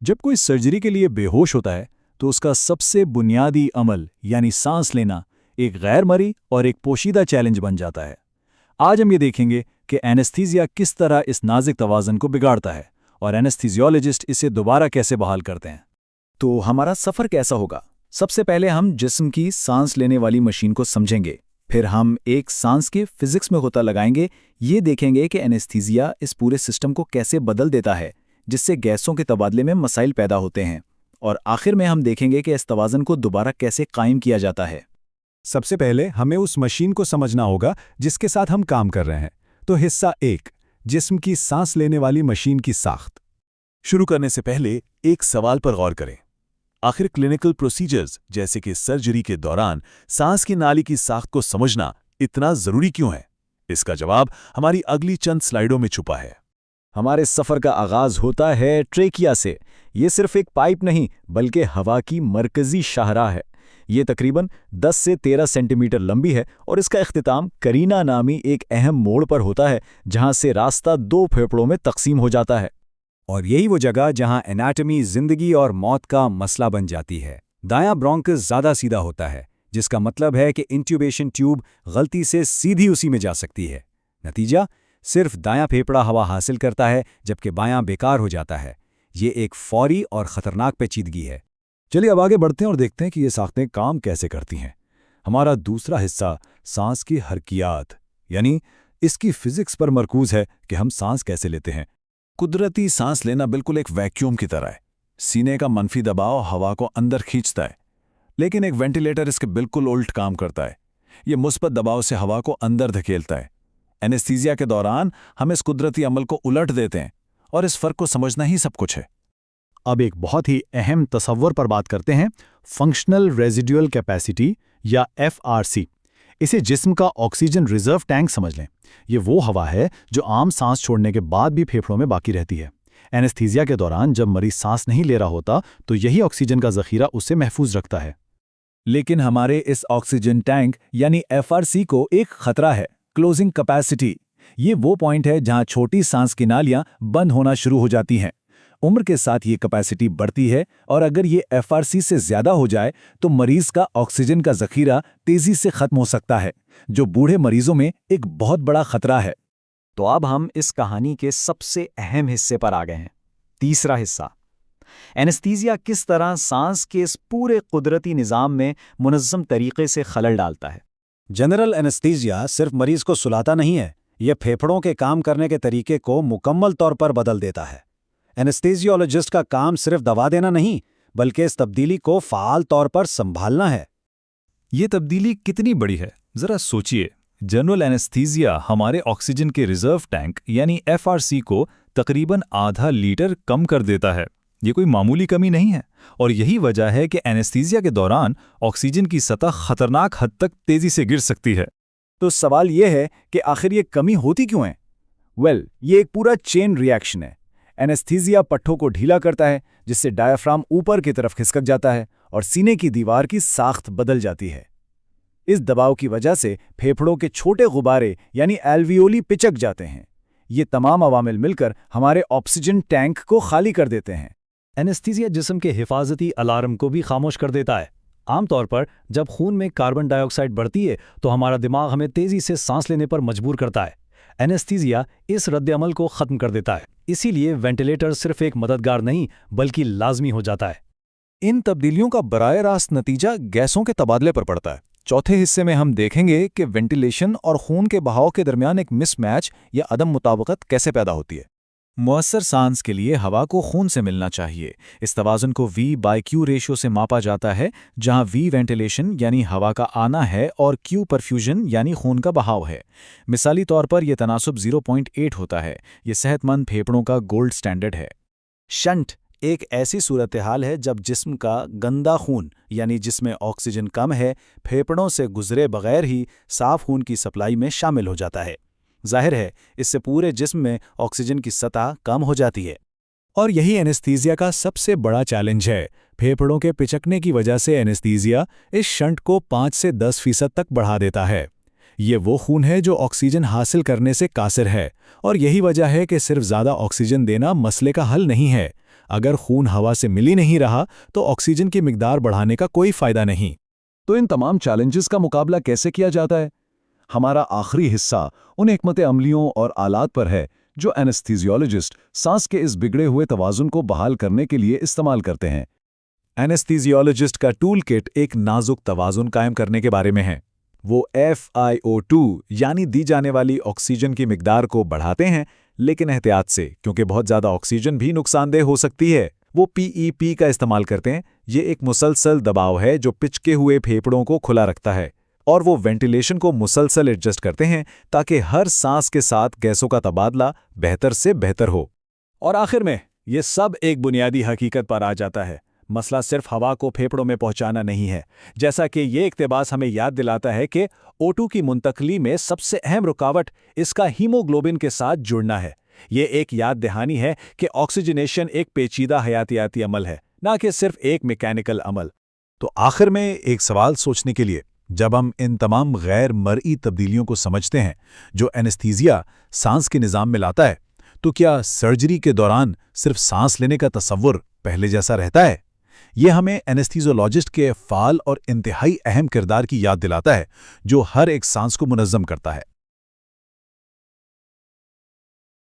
जब कोई सर्जरी के लिए बेहोश होता है तो उसका सबसे बुनियादी अमल यानी सांस लेना एक गैर मरी और एक पोशीदा चैलेंज बन जाता है। आज हम ये देखेंगे कि एनेस्थीसिया किस तरह इस नाजुक तवाज़ुन को बिगाड़ता है और एनेस्थीसियोलॉजिस्ट इसे दोबारा कैसे बहाल करते हैं। तो हमारा सफ़र कैसा होगा? सबसे पहले हम जिस्म की सांस लेने वाली मशीन को समझेंगे। फिर हम एक सांस के फिजिक्स में गोता लगाएंगे। ये देखेंगे कि एनेस्थीसिया इस पूरे सिस्टम को कैसे बदल देता है, जिससे गैसों के तबादले में मसाइल पैदा होते हैं। और आखिर में हम देखेंगे कि इस तवाज़ुन को दोबारा कैसे कायम किया जाता है। सबसे पहले हमें उस मशीन को समझना होगा जिसके साथ हम काम कर रहे हैं। तो हिस्सा 1, जिस्म की सांस लेने वाली मशीन की साख्त। शुरू करने से पहले एक सवाल पर गौर करें। आखिर क्लिनिकल प्रोसीजर्स जैसे कि सर्जरी के दौरान सांस की नाली की साख्त को समझना इतना जरूरी क्यों है? इसका जवाब हमारी अगली चंद स्लाइडों में छुपा है। हमारे सफ़र का आगाज़ होता है ट्रेकिया से। ये सिर्फ एक पाइप नहीं बल्कि हवा की मरकज़ी शाहराह है। ये तकरीबन 10 से 13 सेंटीमीटर लंबी है और इसका इख्तिताम करीना नामी एक अहम मोड़ पर होता है, जहां से रास्ता 2 फेफड़ों में तकसीम हो जाता है। और यही वो जगह जहां एनाटमी जिंदगी और मौत का मसला बन जाती है। दायां ब्रोंकस ज़्यादा सीधा होता है, जिसका मतलब है कि इंट्यूबेशन ट्यूब गलती से सीधी उसी में जा सकती है। नतीजा, सिर्फ दायां फेफड़ा हवा हासिल करता है जबकि बायां बेकार हो जाता है। ये एक फौरी और ख़तरनाक पेचीदगी है। चलिए अब आगे बढ़ते हैं और देखते हैं कि ये साख्तें काम कैसे करती हैं। हमारा दूसरा हिस्सा सांस की हरकियात यानी इसकी फिजिक्स पर मरकूज है कि हम सांस कैसे लेते हैं। कुदरती सांस लेना बिल्कुल एक वैक्यूम की तरह है। सीने का मनफी दबाव हवा को अंदर खींचता है, लेकिन एक वेंटिलेटर इसके बिल्कुल उल्ट काम करता है। ये मुस्बत दबाव से हवा को अंदर धकेलता है। एनेस्थीसिया के दौरान हम इस कुदरती अमल को उलट देते हैं और इस फर्क को समझना ही सब कुछ है। अब एक बहुत ही अहम तसव्वुर पर बात करते हैं, फंक्शनल रेजिडुअल कैपेसिटी या FRC। इसे जिस्म का ऑक्सीजन रिजर्व टैंक समझ लें। ये वो हवा है जो आम सांस छोड़ने के बाद भी फेफड़ों में बाकी रहती है। एनेस्थीसिया के दौरान जब मरीज सांस नहीं ले रहा होता तो यही ऑक्सीजन का जखीरा उसे महफूज रखता है। लेकिन हमारे इस ऑक्सीजन टैंक यानी FRC को एक खतरा है, क्लोजिंग कैपेसिटी। ये वो पॉइंट है जहां छोटी सांस की नालियां बंद होना शुरू हो जाती हैं। उम्र के साथ ये कैपेसिटी बढ़ती है और अगर ये FRC से ज़्यादा हो जाए तो मरीज का ऑक्सीजन का जखीरा तेज़ी से ख़त्म हो सकता है, जो बूढ़े मरीजों में एक बहुत बड़ा खतरा है। तो अब हम इस कहानी के सबसे अहम हिस्से पर आ गए हैं, तीसरा हिस्सा। एनेस्थीसिया किस तरह सांस के इस पूरे कुदरती निज़ाम में मुनज़्ज़म तरीके से खलल डालता है। जनरल एनेस्थीसिया सिर्फ मरीज को सुलाता नहीं है, यह फेफड़ों के काम करने के तरीके को मुकम्मल तौर पर बदल देता है। एनेस्थीसियोलॉजिस्ट का काम सिर्फ दवा देना नहीं बल्कि इस तब्दीली को फ़ाल तौर पर संभालना है। ये तब्दीली कितनी बड़ी है, ज़रा सोचिए। जनरल एनेस्थीसिया हमारे ऑक्सीजन के रिजर्व टैंक यानी FRC को तकरीबन आधा लीटर कम कर देता है। ये कोई मामूली कमी नहीं है और यही वजह है कि एनेस्थीसिया के दौरान ऑक्सीजन की सतह खतरनाक हद तक तेज़ी से गिर सकती है। तो सवाल ये है कि आखिर ये कमी होती क्यों है? ये एक पूरा चेन रिएक्शन है। एनेस्थीसिया पट्टों को ढीला करता है, जिससे डायाफ्राम ऊपर की तरफ खिसक जाता है और सीने की दीवार की साख्त बदल जाती है। इस दबाव की वजह से फेफड़ों के छोटे गुब्बारे यानी एल्वियोली पिचक जाते हैं। ये तमाम अवामिल मिलकर हमारे ऑक्सीजन टैंक को खाली कर देते हैं। एनेस्थीसिया जिस्म के हिफाजती अलार्म को भी खामोश कर देता है। आमतौर पर जब खून में कार्बन डाइऑक्साइड बढ़ती है तो हमारा दिमाग हमें तेज़ी से सांस लेने पर मजबूर करता है। एनेस्थीसिया इस रद्द-ए-अमल को ख़त्म कर देता है। इसीलिए वेंटिलेटर सिर्फ एक मददगार नहीं बल्कि लाजमी हो जाता है। इन तब्दीलियों का बराह रास्त नतीजा गैसों के तबादले पर पड़ता है। चौथे हिस्से में हम देखेंगे कि वेंटिलेशन और खून के बहाव के दरमियान एक मिसमैच या अदम मुताबिकत कैसे पैदा होती है। मुअस्सर सांस के लिए हवा को खून से मिलना चाहिए। इस तवाज़ुन को V/Q रेशियो से मापा जाता है, जहां V वेंटिलेशन यानी हवा का आना है और Q परफ्यूजन यानी खून का बहाव है। मिसाली तौर पर यह तनासुब 0.8 होता है। यह सेहतमंद फेफड़ों का गोल्ड स्टैंडर्ड है। शंट एक ऐसी सूरत हाल है जब जिस्म का गंदा खून यानी जिसमें ऑक्सीजन कम है फेफड़ों से गुजरे बगैर ही साफ खून की सप्लाई में शामिल हो जाता है। जाहिर है इससे पूरे जिस्म में ऑक्सीजन की सतह कम हो जाती है। और यही एनेस्थीसिया का सबसे बड़ा चैलेंज है। फेफड़ों के पिचकने की वजह से एनेस्थीसिया इस शंट को 5 से 10% तक बढ़ा देता है। ये वो खून है जो ऑक्सीजन हासिल करने से कासिर है और यही वजह है कि सिर्फ ज़्यादा ऑक्सीजन देना मसले का हल नहीं है। अगर खून हवा से मिल ही नहीं रहा तो ऑक्सीजन की मिकदार बढ़ाने का कोई फायदा नहीं। तो इन तमाम चैलेंजेस का मुकाबला कैसे किया जाता है? हमारा आखिरी हिस्सा उन हिकमत अमलियों और आलात पर है जो एनेस्थीजियोलॉजिस्ट सांस के इस बिगड़े हुए तवाज़ुन को बहाल करने के लिए इस्तेमाल करते हैं। एनेस्थीजियोलॉजिस्ट का टूल किट एक नाजुक तवाज़ुन कायम करने के बारे में है। वो FiO2 यानी दी जाने वाली ऑक्सीजन की मिकदार को बढ़ाते हैं, लेकिन एहतियात से, क्योंकि बहुत ज़्यादा ऑक्सीजन भी नुकसानदेह हो सकती है। वो PEP का इस्तेमाल करते हैं। ये एक मुसलसल दबाव है जो पिचके हुए फेफड़ों को खुला रखता है, और वो वेंटिलेशन को मुसलसल एडजस्ट करते हैं ताकि हर सांस के साथ गैसों का तबादला बेहतर से बेहतर हो। और आखिर में ये सब एक बुनियादी हकीकत पर आ जाता है। मसला सिर्फ हवा को फेफड़ों में पहुंचाना नहीं है। जैसा कि ये इक्तिबास हमें याद दिलाता है कि O2 की मुंतकली में सबसे अहम रुकावट इसका हीमोग्लोबिन के साथ जुड़ना है। ये एक याद दहानी है कि ऑक्सीजनेशन एक पेचीदा हयातियाती अमल है, ना कि सिर्फ एक मैकेनिकल अमल। तो आखिर में एक सवाल सोचने के लिए, जब हम इन तमाम गैर मरई तब्दीलियों को समझते हैं जो एनेस्थीसिया सांस के निज़ाम में लाता है, तो क्या सर्जरी के दौरान सिर्फ सांस लेने का तसव्वुर पहले जैसा रहता है? ये हमें एनेस्थीजियोलॉजिस्ट के फ़ाल और इंतहाई अहम किरदार की याद दिलाता है जो हर एक सांस को मुनज़्ज़म करता है।